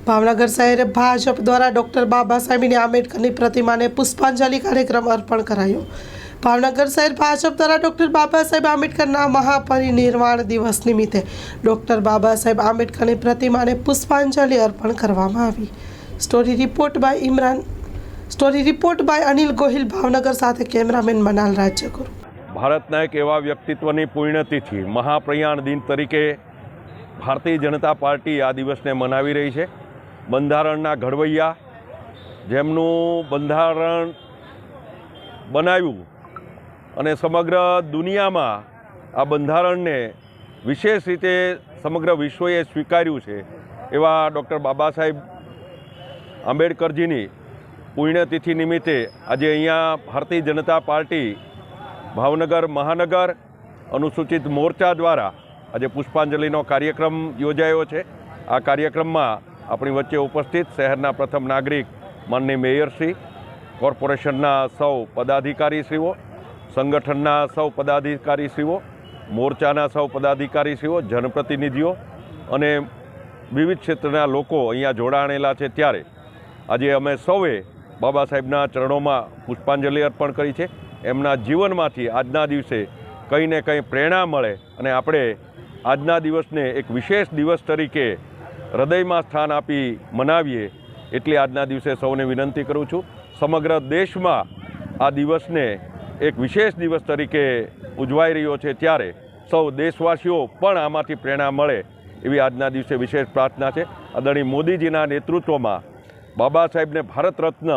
ભાવનગર શહેર ભાજપ દ્વારા ડૉક્ટર બાબા સાહેબ આંબેડકરની પ્રતિમાને પુષ્પાંજલિ કાર્યક્રમ અર્પણ કરાયો। ભાવનગર શહેર ભાજપ દ્વારા ડૉક્ટર બાબા સાહેબ આંબેડકરના મહાપરિનિર્વાણ દિવસ નિમિત્તે ડૉક્ટર બાબા સાહેબ આંબેડકરની પ્રતિમાને પુષ્પાંજલિ અર્પણ કરવામાં આવી। Story report by Anil Gohil, Bhavnagar સાથે કેમેરામેન મનાલ રાજ્યગુરુ। ભારતના એક એવા વ્યક્તિત્વની પુણ્યતિથિ મહાપ્રયાણ દિન તરીકે ભારતીય જનતા પાર્ટી આ દિવસને મનાવી રહી છે। બંધારણના ઘડવૈયા, જેમનું બંધારણ બનાવ્યું અને સમગ્ર દુનિયામાં આ બંધારણને વિશેષ રીતે સમગ્ર વિશ્વએ સ્વીકાર્યું છે, એવા ડૉક્ટર બાબા સાહેબ આંબેડકરજીની પુણ્યતિથિ નિમિત્તે આજે અહીંયા ભારતીય જનતા પાર્ટી ભાવનગર મહાનગર અનુસૂચિત મોરચા દ્વારા આજે પુષ્પાંજલિનો કાર્યક્રમ યોજાયો છે। આ કાર્યક્રમમાં આપણી વચ્ચે ઉપસ્થિત શહેરના પ્રથમ નાગરિક માનનીય મેયરશ્રી, કોર્પોરેશનના સૌ પદાધિકારીશ્રીઓ, સંગઠનના સૌ પદાધિકારીશ્રીઓ, મોરચાના સૌ પદાધિકારીશ્રીઓ, જનપ્રતિનિધિઓ અને વિવિધ ક્ષેત્રના લોકો અહીંયા જોડાણેલા છે। ત્યારે આજે અમે સૌએ બાબા સાહેબના ચરણોમાં પુષ્પાંજલિ અર્પણ કરી છે। એમના જીવનમાંથી આજના દિવસે કંઈ ને કંઈ પ્રેરણા મળે અને આપણે આજના દિવસને એક વિશેષ દિવસ તરીકે હૃદયમાં સ્થાન આપી મનાવીએ, એટલી આજના દિવસે સૌને વિનંતી કરું છું। સમગ્ર દેશમાં આ દિવસને એક વિશેષ દિવસ તરીકે ઉજવાઈ રહ્યો છે, ત્યારે સૌ દેશવાસીઓ પણ આમાંથી પ્રેરણા મળે એવી આજના દિવસે વિશેષ પ્રાર્થના છે। આદરણીય મોદીજીના નેતૃત્વમાં બાબા સાહેબને ભારત રત્ન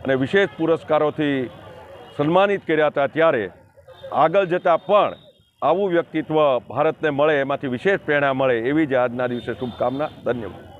અને વિશેષ પુરસ્કારોથી સન્માનિત કર્યા હતા, ત્યારે આગળ જતાં પણ આવું વ્યક્તિત્વ ભારતને મળે, એમાંથી વિશેષ પ્રેરણા મળે એવી જ આજના દિવસે શુભકામના। ધન્યવાદ।